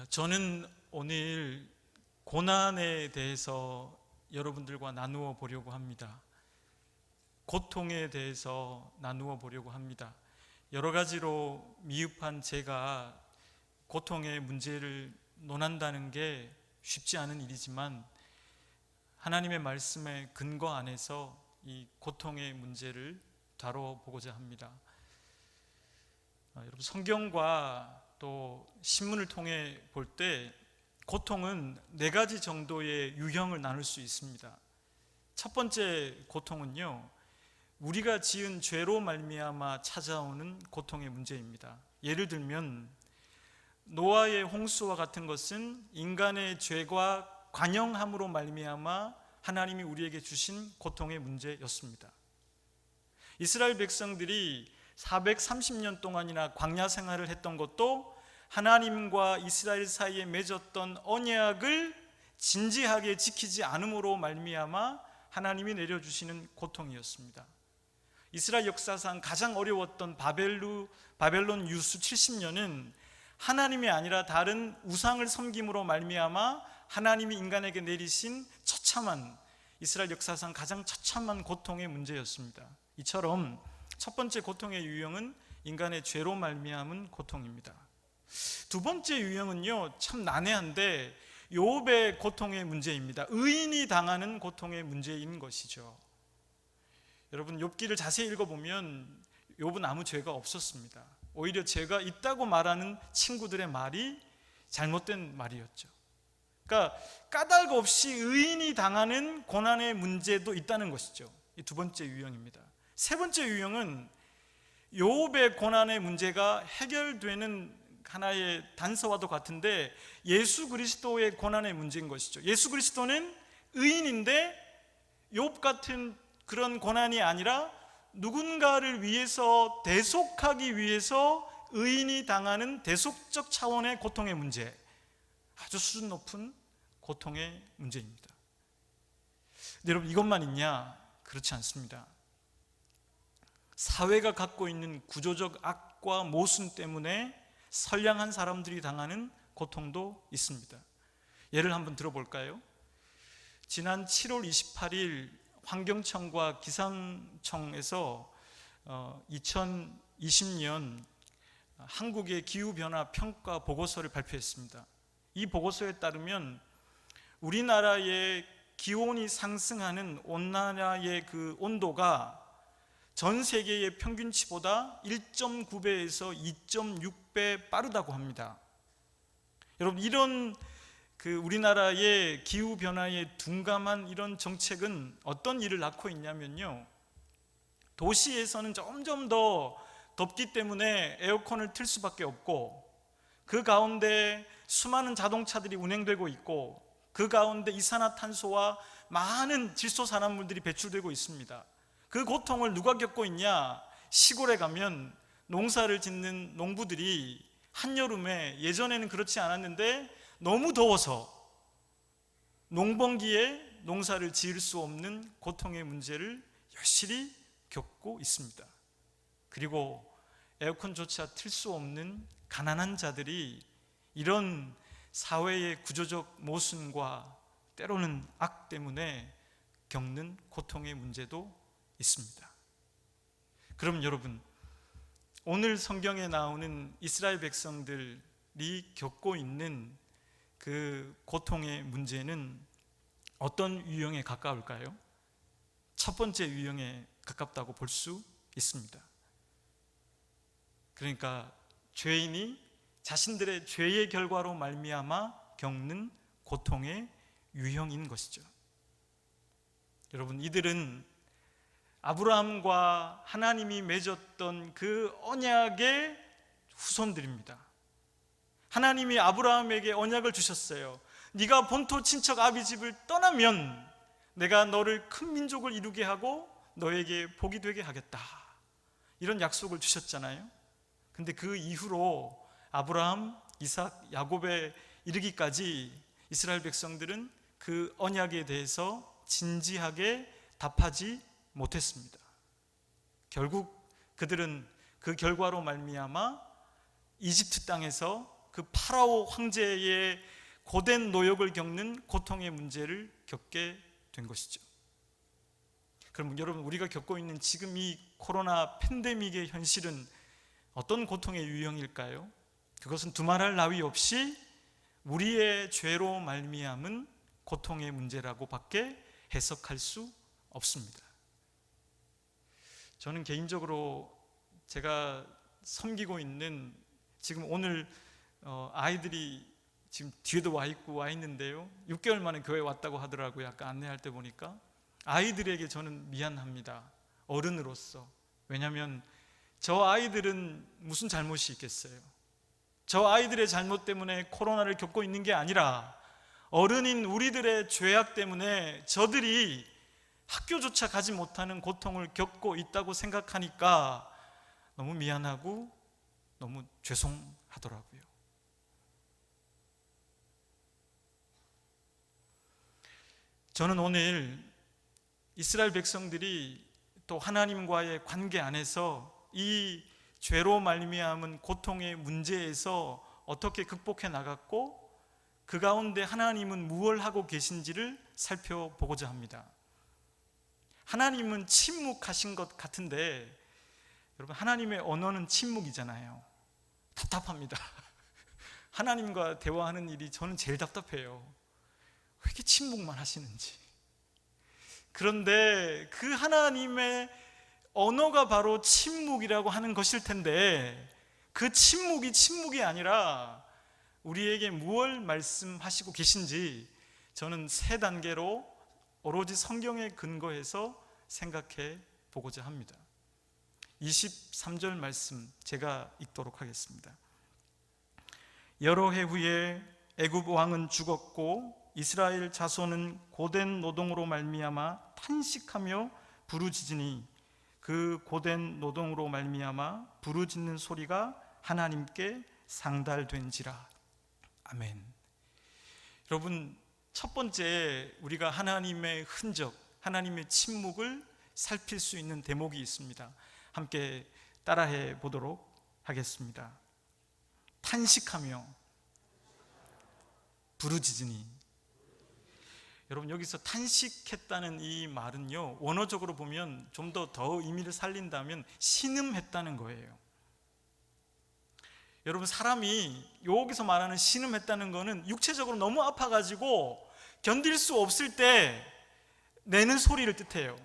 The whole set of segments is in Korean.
저는 오늘 고난에 대해서 여러분들과 나누어 보려고 합니다. 고통에 대해서 나누어 보려고 합니다. 여러 가지로 미흡한 제가 고통의 문제를 논한다는 게 쉽지 않은 일이지만 하나님의 말씀의 근거 안에서 이 고통의 문제를 다뤄보고자 합니다. 여러분, 성경과 또 신문을 통해 볼 때 고통은 4가지 정도의 유형을 나눌 수 있습니다. 첫 번째 고통은요, 우리가 지은 죄로 말미암아 찾아오는 고통의 문제입니다. 예를 들면 노아의 홍수와 같은 것은 인간의 죄과 관영함으로 말미암아 하나님이 우리에게 주신 고통의 문제였습니다. 이스라엘 백성들이 430년 동안이나 광야 생활을 했던 것도 하나님과 이스라엘 사이에 맺었던 언약을 진지하게 지키지 않음으로 말미암아 하나님이 내려주시는 고통이었습니다. 이스라엘 역사상 가장 어려웠던 바벨론 유수 70년은 하나님이 아니라 다른 우상을 섬김으로 말미암아 하나님이 인간에게 내리신 처참한, 이스라엘 역사상 가장 처참한 고통의 문제였습니다. 이처럼 첫 번째 고통의 유형은 인간의 죄로 말미암은 고통입니다. 두 번째 유형은요, 참 난해한데 욥의 고통의 문제입니다. 의인이 당하는 고통의 문제인 것이죠. 여러분, 욥기를 자세히 읽어보면 욥은 아무 죄가 없었습니다. 오히려 죄가 있다고 말하는 친구들의 말이 잘못된 말이었죠. 그러니까 까닭 없이 의인이 당하는 고난의 문제도 있다는 것이죠. 이 두 번째 유형입니다. 세 번째 유형은 욥의 고난의 문제가 해결되는 하나의 단서와도 같은데 예수 그리스도의 고난의 문제인 것이죠. 예수 그리스도는 의인인데 욥 같은 그런 고난이 아니라 누군가를 위해서 대속하기 위해서 의인이 당하는 대속적 차원의 고통의 문제, 아주 수준 높은 고통의 문제입니다. 근데 여러분, 이것만 있냐? 그렇지 않습니다. 사회가 갖고 있는 구조적 악과 모순 때문에 선량한 사람들이 당하는 고통도 있습니다. 예를 한번 들어볼까요? 지난 7월 28일 환경청과 기상청에서 2020년 한국의 기후변화 평가 보고서를 발표했습니다. 이 보고서에 따르면 우리나라의 기온이 상승하는 온난화의 그 온도가 전 세계의 평균치보다 1.9배에서 2.6배 빠르다고 합니다. 여러분, 이런 우리나라의 기후변화에 둔감한 이런 정책은 어떤 일을 낳고 있냐면요, 도시에서는 점점 더 덥기 때문에 에어컨을 틀 수밖에 없고, 그 가운데 수많은 자동차들이 운행되고 있고, 그 가운데 이산화탄소와 많은 질소산화물들이 배출되고 있습니다. 그 고통을 누가 겪고 있냐? 시골에 가면 농사를 짓는 농부들이 한여름에, 예전에는 그렇지 않았는데 너무 더워서 농번기에 농사를 지을 수 없는 고통의 문제를 여실히 겪고 있습니다. 그리고 에어컨조차 틀 수 없는 가난한 자들이 이런 사회의 구조적 모순과 때로는 악 때문에 겪는 고통의 문제도 있습니다. 그럼 여러분, 오늘 성경에 나오는 이스라엘 백성들이 겪고 있는 그 고통의 문제는 어떤 유형에 가까울까요? 첫 번째 유형에 가깝다고 볼 수 있습니다. 그러니까 죄인이 자신들의 죄의 결과로 말미암아 겪는 고통의 유형인 것이죠. 여러분, 이들은 아브라함과 하나님이 맺었던 그 언약의 후손들입니다. 하나님이 아브라함에게 언약을 주셨어요. 네가 본토 친척 아비 집을 떠나면 내가 너를 큰 민족을 이루게 하고 너에게 복이 되게 하겠다, 이런 약속을 주셨잖아요. 근데 그 이후로 아브라함, 이삭, 야곱에 이르기까지 이스라엘 백성들은 그 언약에 대해서 진지하게 답하지 못했습니다. 결국 그들은 그 결과로 말미암아 이집트 땅에서 그 파라오 황제의 고된 노역을 겪는 고통의 문제를 겪게 된 것이죠. 그럼 여러분, 우리가 겪고 있는 지금 이 코로나 팬데믹의 현실은 어떤 고통의 유형일까요? 그것은 두말할 나위 없이 우리의 죄로 말미암은 고통의 문제라고 밖에 해석할 수 없습니다. 저는 개인적으로 제가 섬기고 있는, 지금 오늘 아이들이 지금 뒤에도 와 있는데요, 6개월 만에 교회 왔다고 하더라고요. 아까 안내할 때 보니까. 아이들에게 저는 미안합니다, 어른으로서. 왜냐하면 저 아이들은 무슨 잘못이 있겠어요? 저 아이들의 잘못 때문에 코로나를 겪고 있는 게 아니라 어른인 우리들의 죄악 때문에 저들이 학교조차 가지 못하는 고통을 겪고 있다고 생각하니까 너무 미안하고 너무 죄송하더라고요. 저는 오늘 이스라엘 백성들이 또 하나님과의 관계 안에서 이 죄로 말미암은 고통의 문제에서 어떻게 극복해 나갔고 그 가운데 하나님은 무엇을 하고 계신지를 살펴보고자 합니다. 하나님은 침묵하신 것 같은데, 여러분, 하나님의 언어는 침묵이잖아요. 답답합니다. 하나님과 대화하는 일이 저는 제일 답답해요. 왜 이렇게 침묵만 하시는지. 그런데 그 하나님의 언어가 바로 침묵이라고 하는 것일 텐데, 그 침묵이 아니라 우리에게 무엇을 말씀하시고 계신지 저는 세 단계로 오로지 성경에 근거해서 생각해 보고자 합니다. 23절 말씀 제가 읽도록 하겠습니다. 여러 해 후에 애굽 왕은 죽었고 이스라엘 자손은 고된 노동으로 말미암아 탄식하며 부르짖으니 그 고된 노동으로 말미암아 부르짖는 소리가 하나님께 상달된지라. 아멘. 여러분, 첫 번째 우리가 하나님의 흔적, 하나님의 침묵을 살필 수 있는 대목이 있습니다. 함께 따라해 보도록 하겠습니다. 탄식하며 부르짖으니. 여러분, 여기서 탄식했다는 이 말은요, 원어적으로 보면 좀 더 의미를 살린다면 신음했다는 거예요. 여러분, 사람이 여기서 말하는 신음했다는 거는 육체적으로 너무 아파가지고 견딜 수 없을 때 내는 소리를 뜻해요.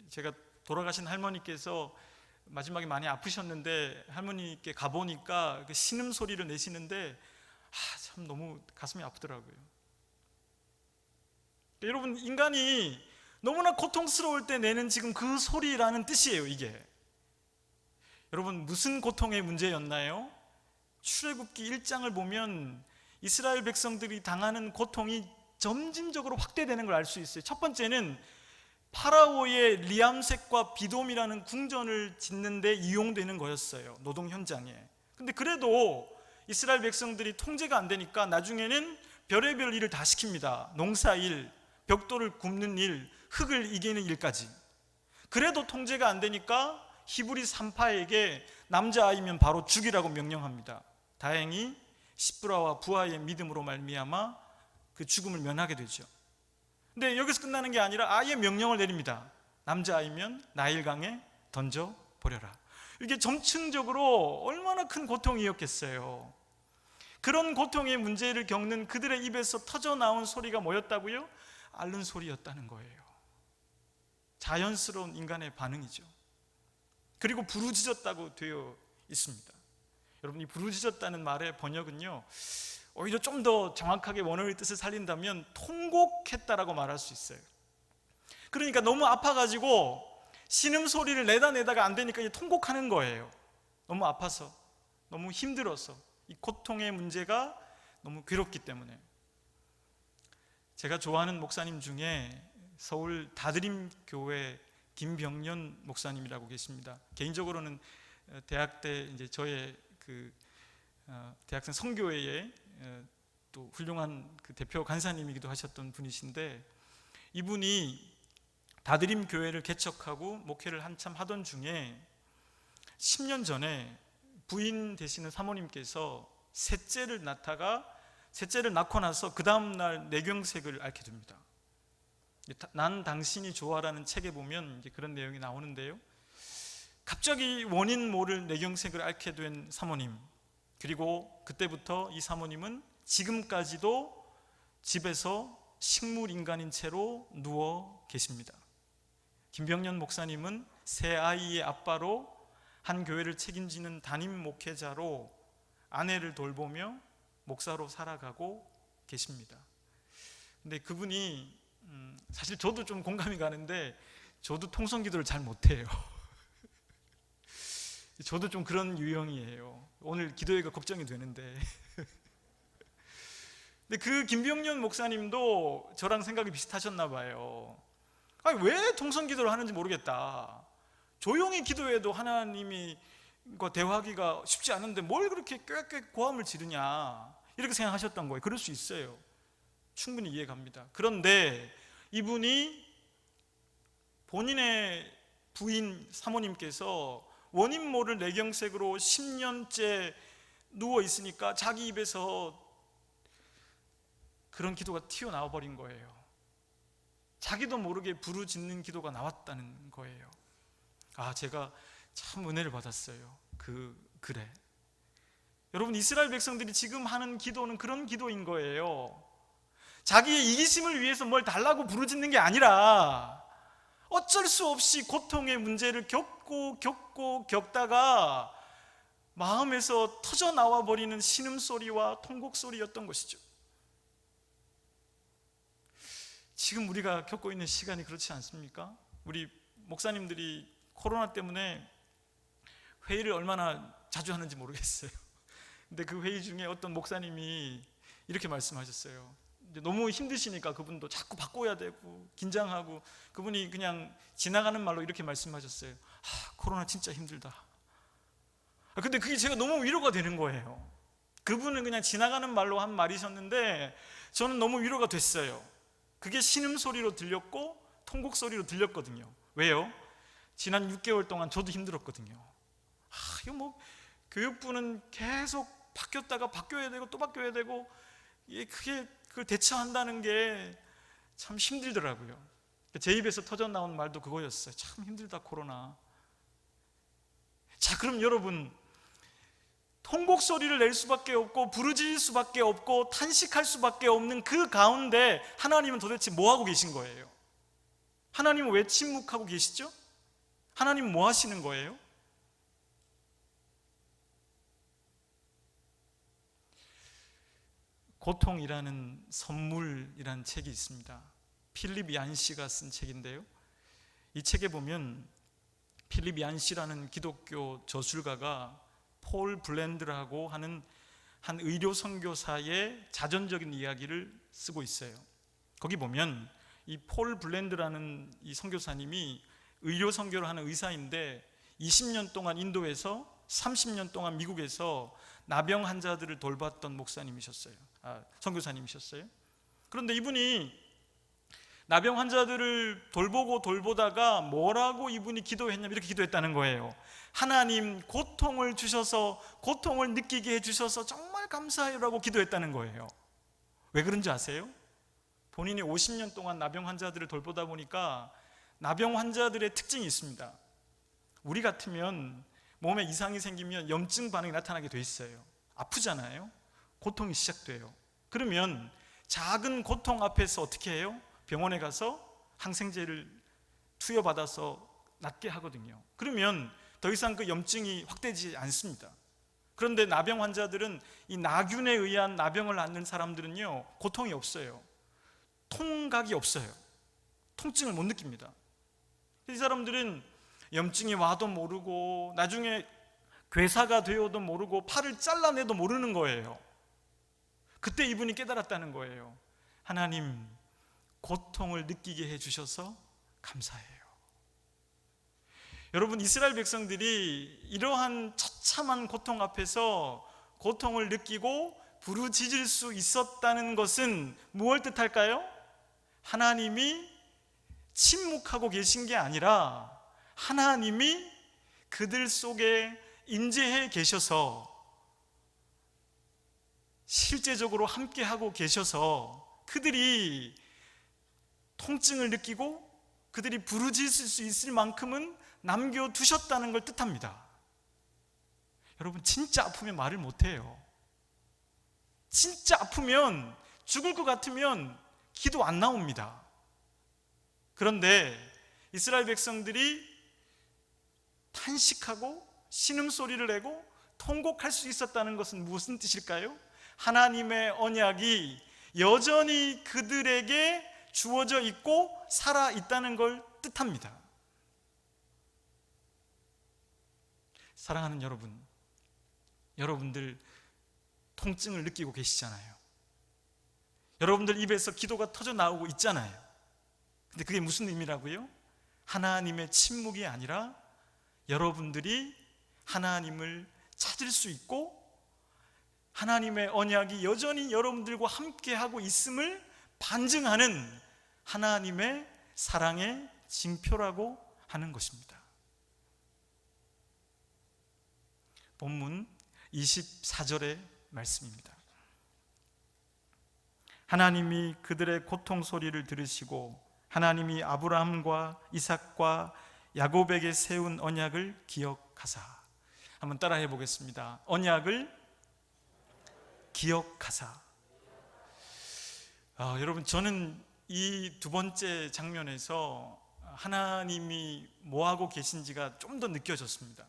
제가 돌아가신 할머니께서 마지막에 많이 아프셨는데 할머니께 가보니까 그 신음 소리를 내시는데 참 너무 가슴이 아프더라고요. 여러분, 인간이 너무나 고통스러울 때 내는 지금 그 소리라는 뜻이에요, 이게. 여러분, 무슨 고통의 문제였나요? 출애굽기 1장을 보면 이스라엘 백성들이 당하는 고통이 점진적으로 확대되는 걸 알 수 있어요. 첫 번째는 파라오의 리암색과 비돔이라는 궁전을 짓는 데 이용되는 거였어요, 노동 현장에. 근데 그래도 이스라엘 백성들이 통제가 안 되니까 나중에는 별의별 일을 다 시킵니다. 농사일, 벽돌을 굽는 일, 흙을 이기는 일까지. 그래도 통제가 안 되니까 히브리 산파에게 남자아이면 바로 죽이라고 명령합니다. 다행히 시브라와 부하의 믿음으로 말미암아 그 죽음을 면하게 되죠. 근데 여기서 끝나는 게 아니라 아예 명령을 내립니다. 남자아이면 나일강에 던져버려라. 이게 점층적으로 얼마나 큰 고통이었겠어요. 그런 고통의 문제를 겪는 그들의 입에서 터져나온 소리가 뭐였다고요? 앓는 소리였다는 거예요. 자연스러운 인간의 반응이죠. 그리고 부르짖었다고 되어 있습니다. 여러분, 이 부르짖었다는 말의 번역은요, 오히려 좀 더 정확하게 원어의 뜻을 살린다면 통곡했다라고 말할 수 있어요. 그러니까 너무 아파가지고 신음소리를 내다가 안 되니까 이제 통곡하는 거예요. 너무 아파서, 너무 힘들어서, 이 고통의 문제가 너무 괴롭기 때문에. 제가 좋아하는 목사님 중에 서울 다드림교회 김병년 목사님이라고 계십니다. 개인적으로는 대학 때 이제 저의 그 대학생 선교회에 또 훌륭한 그 대표 간사님이기도 하셨던 분이신데, 이분이 다드림 교회를 개척하고 목회를 한참 하던 중에 10년 전에 부인 되시는 사모님께서 셋째를 낳고 나서 그 다음날 뇌경색을 앓게 됩니다. 난 당신이 좋아라는 책에 보면 이제 그런 내용이 나오는데요, 갑자기 원인 모를 뇌경색을 앓게 된 사모님, 그리고 그때부터 이 사모님은 지금까지도 집에서 식물인간인 채로 누워 계십니다. 김병년 목사님은 세 아이의 아빠로 한 교회를 책임지는 담임 목회자로 아내를 돌보며 목사로 살아가고 계십니다. 근데 그분이 사실 저도 좀 공감이 가는데, 저도 통성기도를 잘 못해요. 저도 좀 그런 유형이에요. 오늘 기도회가 걱정이 되는데 근데 그 김병년 목사님도 저랑 생각이 비슷하셨나 봐요. 아니, 왜 통성기도를 하는지 모르겠다. 조용히 기도해도 하나님과 대화하기가 쉽지 않은데 뭘 그렇게 꾀꾀 고함을 지르냐, 이렇게 생각하셨던 거예요. 그럴 수 있어요. 충분히 이해갑니다. 그런데 이분이 본인의 부인 사모님께서 원인 모를 뇌경색으로 10년째 누워 있으니까 자기 입에서 그런 기도가 튀어나와 버린 거예요. 자기도 모르게 부르짖는 기도가 나왔다는 거예요. 제가 참 은혜를 받았어요. 그래. 여러분, 이스라엘 백성들이 지금 하는 기도는 그런 기도인 거예요. 자기의 이기심을 위해서 뭘 달라고 부르짖는 게 아니라 어쩔 수 없이 고통의 문제를 겪다가 마음에서 터져 나와 버리는 신음소리와 통곡소리였던 것이죠. 지금 우리가 겪고 있는 시간이 그렇지 않습니까? 우리 목사님들이 코로나 때문에 회의를 얼마나 자주 하는지 모르겠어요. 근데 그 회의 중에 어떤 목사님이 이렇게 말씀하셨어요. 너무 힘드시니까 그분도 자꾸 바꿔야 되고 긴장하고, 그분이 그냥 지나가는 말로 이렇게 말씀하셨어요. 코로나 진짜 힘들다. 근데 그게 제가 너무 위로가 되는 거예요. 그분은 그냥 지나가는 말로 한 말이셨는데 저는 너무 위로가 됐어요. 그게 신음소리로 들렸고 통곡소리로 들렸거든요. 왜요? 지난 6개월 동안 저도 힘들었거든요. 이거 교육부는 계속 바뀌었다가 바뀌어야 되고 또 바뀌어야 되고, 그게 그걸 대처한다는 게 참 힘들더라고요. 제 입에서 터져 나온 말도 그거였어요. 참 힘들다, 코로나. 자, 그럼 여러분, 통곡소리를 낼 수밖에 없고 부르짖을 수밖에 없고 탄식할 수밖에 없는 그 가운데 하나님은 도대체 뭐 하고 계신 거예요? 하나님은 왜 침묵하고 계시죠? 하나님은 뭐 하시는 거예요? 고통이라는 선물이라는 책이 있습니다. 필립 얀시가 쓴 책인데요, 이 책에 보면 필립 얀시라는 기독교 저술가가 폴 블랜드라고 하는 한 의료 선교사의 자전적인 이야기를 쓰고 있어요. 거기 보면 이 폴 블랜드라는 이 선교사님이 의료 선교를 하는 의사인데 20년 동안 인도에서 30년 동안 미국에서 나병 환자들을 돌봤던 목사님이셨어요. 선교사님이셨어요. 그런데 이분이 나병 환자들을 돌보다가 뭐라고 이분이 기도했냐면 이렇게 기도했다는 거예요. 하나님, 고통을 주셔서, 고통을 느끼게 해주셔서 정말 감사해요라고 기도했다는 거예요. 왜 그런지 아세요? 본인이 50년 동안 나병 환자들을 돌보다 보니까 나병 환자들의 특징이 있습니다. 우리 같으면 몸에 이상이 생기면 염증 반응이 나타나게 돼 있어요. 아프잖아요. 고통이 시작돼요. 그러면 작은 고통 앞에서 어떻게 해요? 병원에 가서 항생제를 투여받아서 낫게 하거든요. 그러면 더 이상 그 염증이 확대되지 않습니다. 그런데 나병 환자들은, 이 나균에 의한 나병을 앓는 사람들은요, 고통이 없어요. 통각이 없어요. 통증을 못 느낍니다. 이 사람들은 염증이 와도 모르고 나중에 괴사가 되어도 모르고 팔을 잘라내도 모르는 거예요. 그때 이분이 깨달았다는 거예요. 하나님, 고통을 느끼게 해주셔서 감사해요. 여러분, 이스라엘 백성들이 이러한 처참한 고통 앞에서 고통을 느끼고 부르짖을 수 있었다는 것은 무엇을 뜻할까요? 하나님이 침묵하고 계신 게 아니라 하나님이 그들 속에 인재해 계셔서 실제적으로 함께하고 계셔서 그들이 통증을 느끼고 그들이 부르짖을 수 있을 만큼은 남겨두셨다는 걸 뜻합니다. 여러분, 진짜 아프면 말을 못해요. 진짜 아프면, 죽을 것 같으면 기도 안 나옵니다. 그런데 이스라엘 백성들이 탄식하고 신음소리를 내고 통곡할 수 있었다는 것은 무슨 뜻일까요? 하나님의 언약이 여전히 그들에게 주어져 있고 살아 있다는 걸 뜻합니다. 사랑하는 여러분, 여러분들 통증을 느끼고 계시잖아요. 여러분들 입에서 기도가 터져 나오고 있잖아요. 근데 그게 무슨 의미라고요? 하나님의 침묵이 아니라 여러분들이 하나님을 찾을 수 있고 하나님의 언약이 여전히 여러분들과 함께하고 있음을 반증하는 하나님의 사랑의 징표라고 하는 것입니다. 본문 24절의 말씀입니다. 하나님이 그들의 고통 소리를 들으시고 하나님이 아브라함과 이삭과 야곱에게 세운 언약을 기억하사. 한번 따라해 보겠습니다. 언약을 기억하사. 여러분, 저는 이 두 번째 장면에서 하나님이 뭐하고 계신지가 좀 더 느껴졌습니다.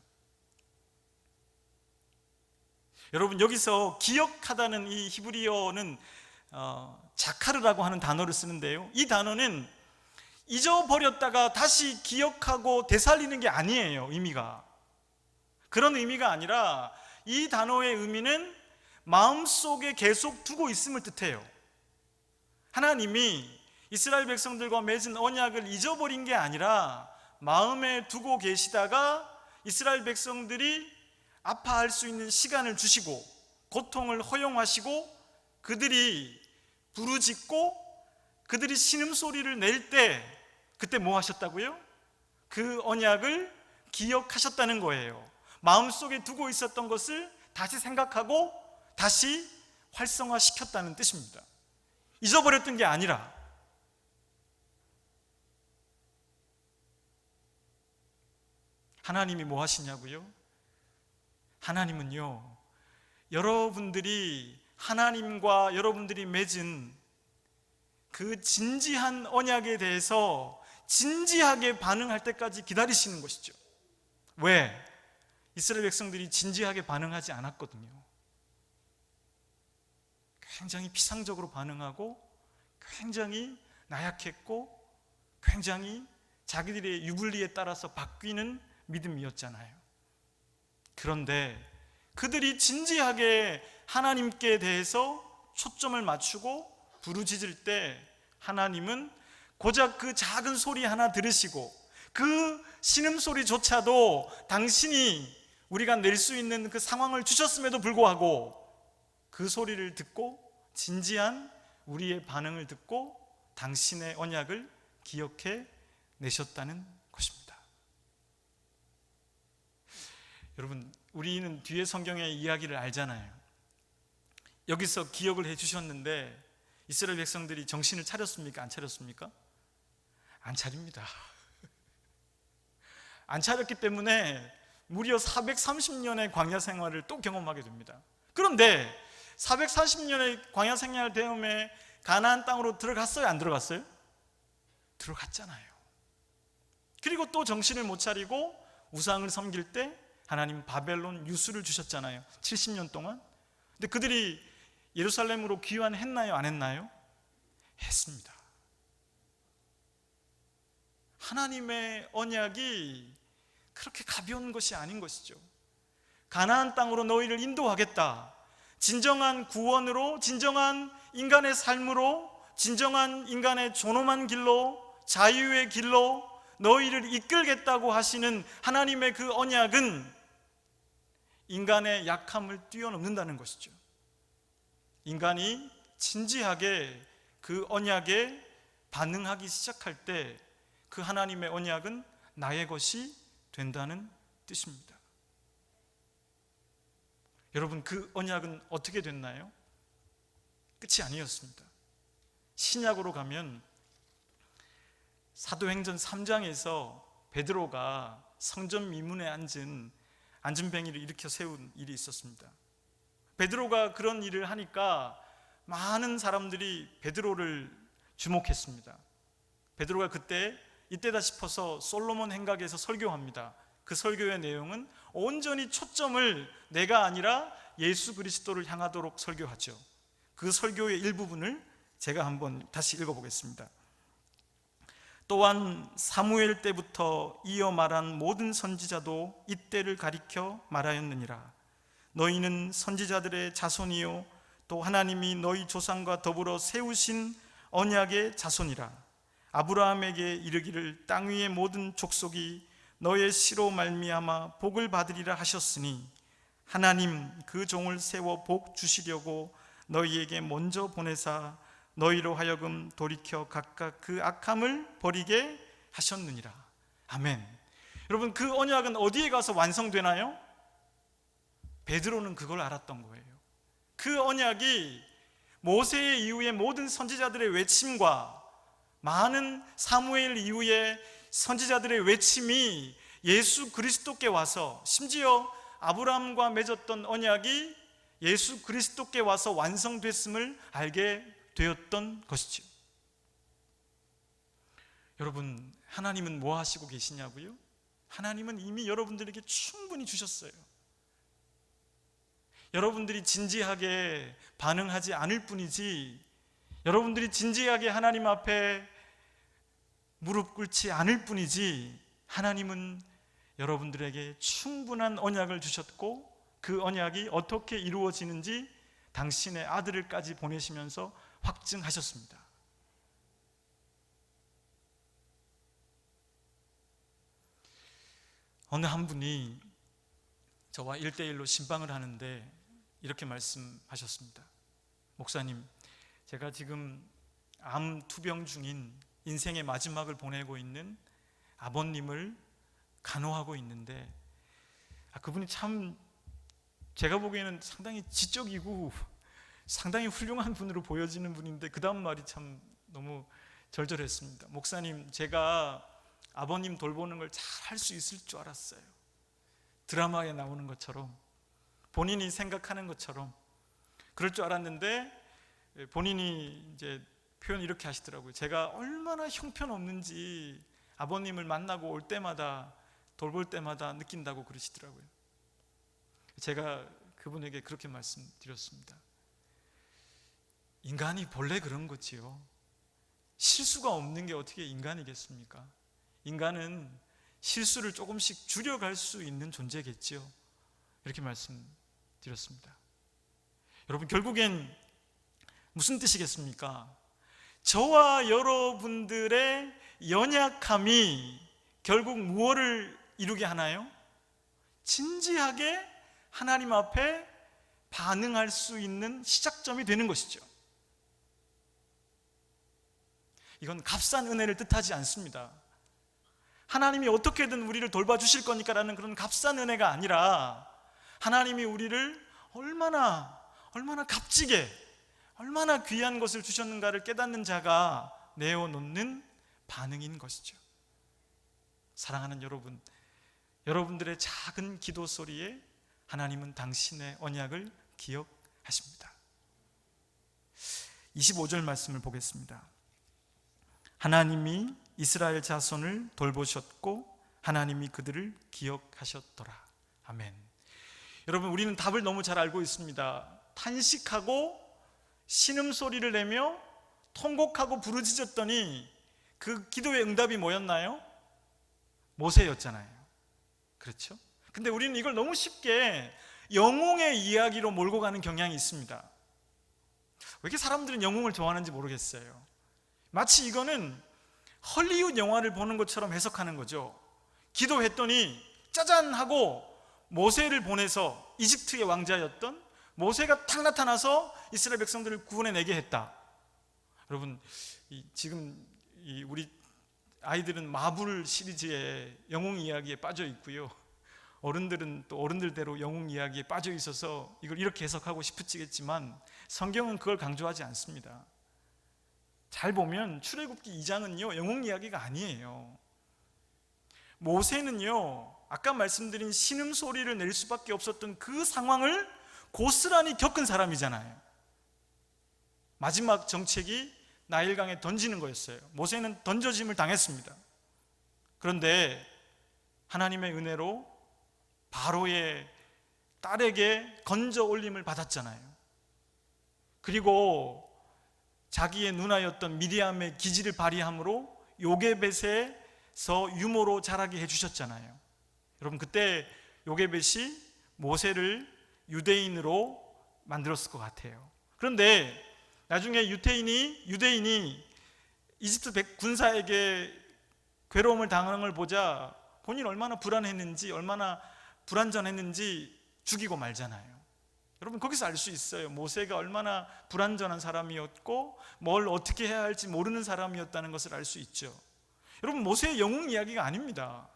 여러분, 여기서 기억하다는 이 히브리어는 자카르라고 하는 단어를 쓰는데요, 이 단어는 잊어버렸다가 다시 기억하고 되살리는 게 아니에요. 의미가 그런 의미가 아니라 이 단어의 의미는 마음속에 계속 두고 있음을 뜻해요. 하나님이 이스라엘 백성들과 맺은 언약을 잊어버린 게 아니라 마음에 두고 계시다가 이스라엘 백성들이 아파할 수 있는 시간을 주시고 고통을 허용하시고 그들이 부르짖고 그들이 신음소리를 낼 때 그때 뭐 하셨다고요? 그 언약을 기억하셨다는 거예요. 마음속에 두고 있었던 것을 다시 생각하고 다시 활성화시켰다는 뜻입니다. 잊어버렸던 게 아니라. 하나님이 뭐 하시냐고요? 하나님은요, 여러분들이 하나님과 여러분들이 맺은 그 진지한 언약에 대해서 진지하게 반응할 때까지 기다리시는 것이죠. 왜? 이스라엘 백성들이 진지하게 반응하지 않았거든요. 굉장히 피상적으로 반응하고 굉장히 나약했고 굉장히 자기들의 유불리에 따라서 바뀌는 믿음이었잖아요. 그런데 그들이 진지하게 하나님께 대해서 초점을 맞추고 부르짖을 때 하나님은 고작 그 작은 소리 하나 들으시고 그 신음소리조차도 당신이 우리가 낼 수 있는 그 상황을 주셨음에도 불구하고 그 소리를 듣고 진지한 우리의 반응을 듣고 당신의 언약을 기억해 내셨다는 것입니다. 여러분, 우리는 뒤에 성경의 이야기를 알잖아요. 여기서 기억을 해 주셨는데 이스라엘 백성들이 정신을 차렸습니까? 안 차렸습니까? 안 차립니다. 안 차렸기 때문에 무려 430년의 광야 생활을 또 경험하게 됩니다. 그런데 440년의 광야 생활 대음에 가나안 땅으로 들어갔어요? 안 들어갔어요? 들어갔잖아요. 그리고 또 정신을 못 차리고 우상을 섬길 때 하나님 바벨론 유수를 주셨잖아요. 70년 동안. 근데 그들이 예루살렘으로 귀환했나요? 안 했나요? 했습니다. 하나님의 언약이 그렇게 가벼운 것이 아닌 것이죠. 가나안 땅으로 너희를 인도하겠다. 진정한 구원으로, 진정한 인간의 삶으로, 진정한 인간의 존엄한 길로, 자유의 길로 너희를 이끌겠다고 하시는 하나님의 그 언약은 인간의 약함을 뛰어넘는다는 것이죠. 인간이 진지하게 그 언약에 반응하기 시작할 때 그 하나님의 언약은 나의 것이 된다는 뜻입니다. 여러분, 그 언약은 어떻게 됐나요? 끝이 아니었습니다. 신약으로 가면 사도행전 3장에서 베드로가 성전 미문에 앉은 안전뱅이를 일으켜 세운 일이 있었습니다. 베드로가 그런 일을 하니까 많은 사람들이 베드로를 주목했습니다. 베드로가 이때다 싶어서 솔로몬 행각에서 설교합니다. 그 설교의 내용은 온전히 초점을 내가 아니라 예수 그리스도를 향하도록 설교하죠. 그 설교의 일부분을 제가 한번 다시 읽어보겠습니다. 또한 사무엘 때부터 이어 말한 모든 선지자도 이때를 가리켜 말하였느니라. 너희는 선지자들의 자손이요 또 하나님이 너희 조상과 더불어 세우신 언약의 자손이라. 아브라함에게 이르기를 땅 위의 모든 족속이 너의 씨로 말미암아 복을 받으리라 하셨으니 하나님 그 종을 세워 복 주시려고 너희에게 먼저 보내사 너희로 하여금 돌이켜 각각 그 악함을 버리게 하셨느니라. 아멘. 여러분, 그 언약은 어디에 가서 완성되나요? 베드로는 그걸 알았던 거예요. 그 언약이 모세 이후의 모든 선지자들의 외침과 많은 사무엘 이후의 선지자들의 외침이 예수 그리스도께 와서, 심지어 아브라함과 맺었던 언약이 예수 그리스도께 와서 완성됐음을 알게 되었던 것이죠. 여러분, 하나님은 뭐 하시고 계시냐고요? 하나님은 이미 여러분들에게 충분히 주셨어요. 여러분들이 진지하게 반응하지 않을 뿐이지, 여러분들이 진지하게 하나님 앞에 무릎 꿇지 않을 뿐이지, 하나님은 여러분들에게 충분한 언약을 주셨고 그 언약이 어떻게 이루어지는지 당신의 아들을까지 보내시면서 확증하셨습니다. 어느 한 분이 저와 1대1로 신방을 하는데 이렇게 말씀하셨습니다. 목사님, 제가 지금 암 투병 중인 인생의 마지막을 보내고 있는 아버님을 간호하고 있는데 그분이 참 제가 보기에는 상당히 지적이고 상당히 훌륭한 분으로 보여지는 분인데 그 다음 말이 참 너무 절절했습니다. 목사님, 제가 아버님 돌보는 걸 잘 할 수 있을 줄 알았어요. 드라마에 나오는 것처럼, 본인이 생각하는 것처럼 그럴 줄 알았는데 본인이 이제 표현 이렇게 하시더라고요. 제가 얼마나 형편없는지 아버님을 만나고 올 때마다, 돌볼 때마다 느낀다고 그러시더라고요. 제가 그분에게 그렇게 말씀드렸습니다. 인간이 본래 그런 거지요. 실수가 없는 게 어떻게 인간이겠습니까? 인간은 실수를 조금씩 줄여갈 수 있는 존재겠지요. 이렇게 말씀드렸습니다. 여러분, 결국엔 무슨 뜻이겠습니까? 저와 여러분들의 연약함이 결국 무엇을 이루게 하나요? 진지하게 하나님 앞에 반응할 수 있는 시작점이 되는 것이죠. 이건 값싼 은혜를 뜻하지 않습니다. 하나님이 어떻게든 우리를 돌봐주실 거니까라는 그런 값싼 은혜가 아니라 하나님이 우리를 얼마나 값지게, 얼마나 귀한 것을 주셨는가를 깨닫는 자가 내어놓는 반응인 것이죠. 사랑하는 여러분, 여러분들의 작은 기도 소리에 하나님은 당신의 언약을 기억하십니다. 25절 말씀을 보겠습니다. 하나님이 이스라엘 자손을 돌보셨고 하나님이 그들을 기억하셨더라. 아멘. 여러분, 우리는 답을 너무 잘 알고 있습니다. 탄식하고 신음소리를 내며 통곡하고 부르짖었더니 그 기도의 응답이 뭐였나요? 모세였잖아요. 그렇죠? 근데 우리는 이걸 너무 쉽게 영웅의 이야기로 몰고 가는 경향이 있습니다. 왜 이렇게 사람들은 영웅을 좋아하는지 모르겠어요. 마치 이거는 헐리우드 영화를 보는 것처럼 해석하는 거죠. 기도했더니 짜잔 하고 모세를 보내서, 이집트의 왕자였던 모세가 탁 나타나서 이스라엘 백성들을 구원해내게 했다. 여러분, 지금 우리 아이들은 마블 시리즈의 영웅 이야기에 빠져 있고요, 어른들은 또 어른들대로 영웅 이야기에 빠져 있어서 이걸 이렇게 해석하고 싶으시겠지만 성경은 그걸 강조하지 않습니다. 잘 보면 출애굽기 2장은요 영웅 이야기가 아니에요. 모세는요 아까 말씀드린 신음소리를 낼 수밖에 없었던 그 상황을 고스란히 겪은 사람이잖아요. 마지막 정책이 나일강에 던지는 거였어요. 모세는 던져짐을 당했습니다. 그런데 하나님의 은혜로 바로의 딸에게 건져 올림을 받았잖아요. 그리고 자기의 누나였던 미디암의 기지를 발휘함으로 요게벳에서 유모로 자라게 해주셨잖아요. 여러분 그때 요게벳이 모세를 유대인으로 만들었을 것 같아요. 그런데 나중에 유대인이 이집트 군사에게 괴로움을 당하는 걸 보자 본인 얼마나 불안했는지 얼마나 불안전했는지 죽이고 말잖아요. 여러분 거기서 알 수 있어요. 모세가 얼마나 불안전한 사람이었고 뭘 어떻게 해야 할지 모르는 사람이었다는 것을 알 수 있죠. 여러분 모세의 영웅 이야기가 아닙니다.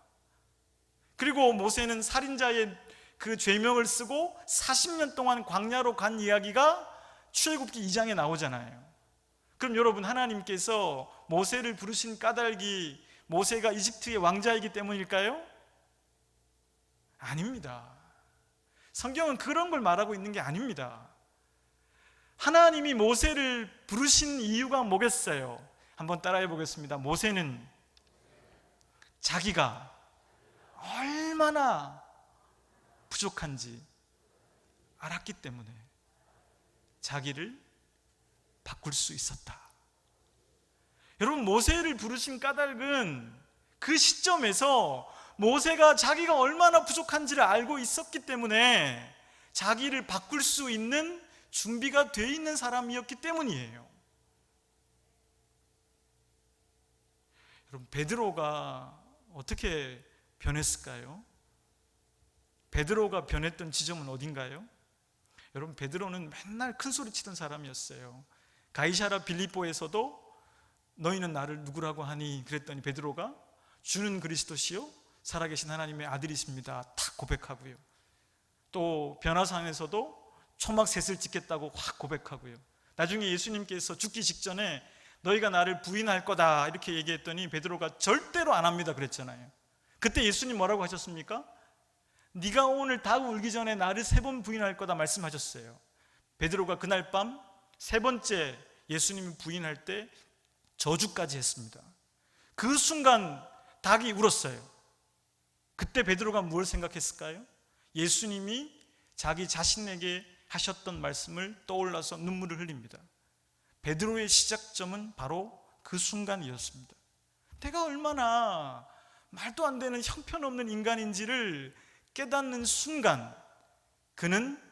그리고 모세는 살인자의 그 죄명을 쓰고 40년 동안 광야로 간 이야기가 출애굽기 2장에 나오잖아요. 그럼 여러분 하나님께서 모세를 부르신 까닭이 모세가 이집트의 왕자이기 때문일까요? 아닙니다. 성경은 그런 걸 말하고 있는 게 아닙니다. 하나님이 모세를 부르신 이유가 뭐겠어요? 한번 따라해 보겠습니다. 모세는 자기가 얼마나 부족한지 알았기 때문에 자기를 바꿀 수 있었다. 여러분 모세를 부르신 까닭은 그 시점에서 모세가 자기가 얼마나 부족한지를 알고 있었기 때문에 자기를 바꿀 수 있는 준비가 돼 있는 사람이었기 때문이에요. 여러분 베드로가 어떻게 변했을까요? 베드로가 변했던 지점은 어딘가요? 여러분 베드로는 맨날 큰 소리 치던 사람이었어요. 가이사랴 빌립보에서도 너희는 나를 누구라고 하니? 그랬더니 베드로가 주는 그리스도시요 살아계신 하나님의 아들이십니다 탁 고백하고요. 또 변화산에서도 초막 셋을 짓겠다고 확 고백하고요. 나중에 예수님께서 죽기 직전에 너희가 나를 부인할 거다 이렇게 얘기했더니 베드로가 절대로 안 합니다 그랬잖아요. 그때 예수님 뭐라고 하셨습니까? 네가 오늘 닭 울기 전에 나를 3번 부인할 거다 말씀하셨어요. 베드로가 그날 밤 3번째 예수님을 부인할 때 저주까지 했습니다. 그 순간 닭이 울었어요. 그때 베드로가 뭘 생각했을까요? 예수님이 자기 자신에게 하셨던 말씀을 떠올라서 눈물을 흘립니다. 베드로의 시작점은 바로 그 순간이었습니다. 내가 얼마나 말도 안 되는 형편없는 인간인지를 깨닫는 순간 그는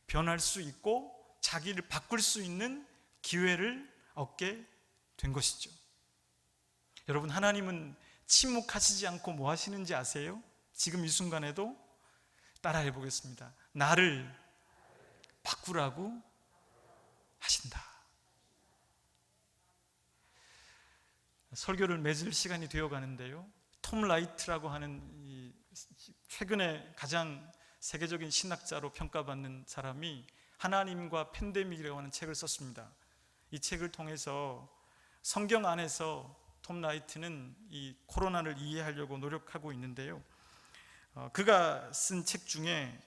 변할 수 있고 자기를 바꿀 수 있는 기회를 얻게 된 것이죠. 여러분 하나님은 침묵하시지 않고 뭐 하시는지 아세요? 지금 이 순간에도 따라해 보겠습니다. 나를 바꾸라고 하신다. 설교를 맺을 시간이 되어 가는데요. 톰 라이트라고 하는 최근에 가장 세계적인 신학자로 평가받는 사람이 하나님과 팬데믹이라고 하는 책을 썼습니다. 이 책을 통해서 성경 안에서 톰 라이트는 이 코로나를 이해하려고 노력하고 있는데요. 그가 쓴 책 중에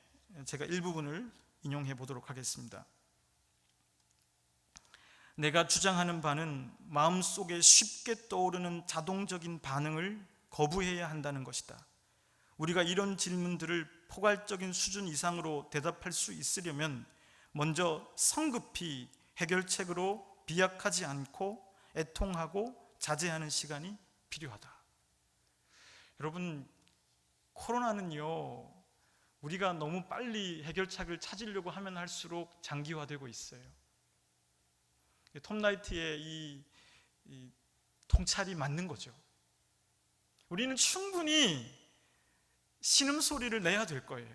제가 일부분을 인용해 보도록 하겠습니다. 내가 주장하는 바는 마음속에 쉽게 떠오르는 자동적인 반응을 거부해야 한다는 것이다. 우리가 이런 질문들을 포괄적인 수준 이상으로 대답할 수 있으려면 먼저 성급히 해결책으로 비약하지 않고 애통하고 자제하는 시간이 필요하다. 여러분 코로나는요 우리가 너무 빨리 해결책을 찾으려고 하면 할수록 장기화되고 있어요. 톰 라이트의 이 통찰이 맞는 거죠. 우리는 충분히 신음소리를 내야 될 거예요.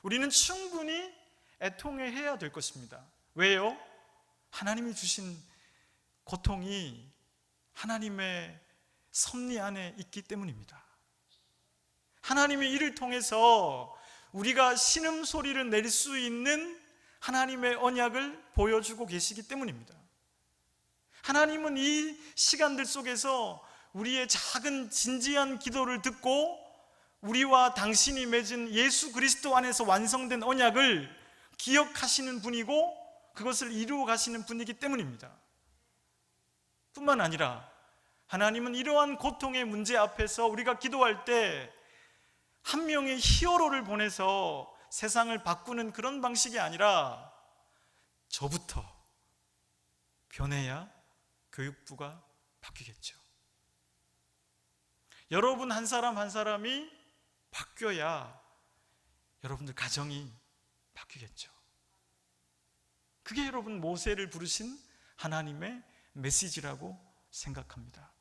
우리는 충분히 애통해야 될 것입니다. 왜요? 하나님이 주신 고통이 하나님의 섭리 안에 있기 때문입니다. 하나님의 일을 통해서 우리가 신음소리를 낼 수 있는 하나님의 언약을 보여주고 계시기 때문입니다. 하나님은 이 시간들 속에서 우리의 작은 진지한 기도를 듣고 우리와 당신이 맺은 예수 그리스도 안에서 완성된 언약을 기억하시는 분이고 그것을 이루어 가시는 분이기 때문입니다. 뿐만 아니라 하나님은 이러한 고통의 문제 앞에서 우리가 기도할 때 한 명의 히어로를 보내서 세상을 바꾸는 그런 방식이 아니라 저부터 변해야 교육부가 바뀌겠죠. 여러분 한 사람 한 사람이 바뀌어야 여러분들 가정이 바뀌겠죠. 그게 여러분 모세를 부르신 하나님의 메시지라고 생각합니다.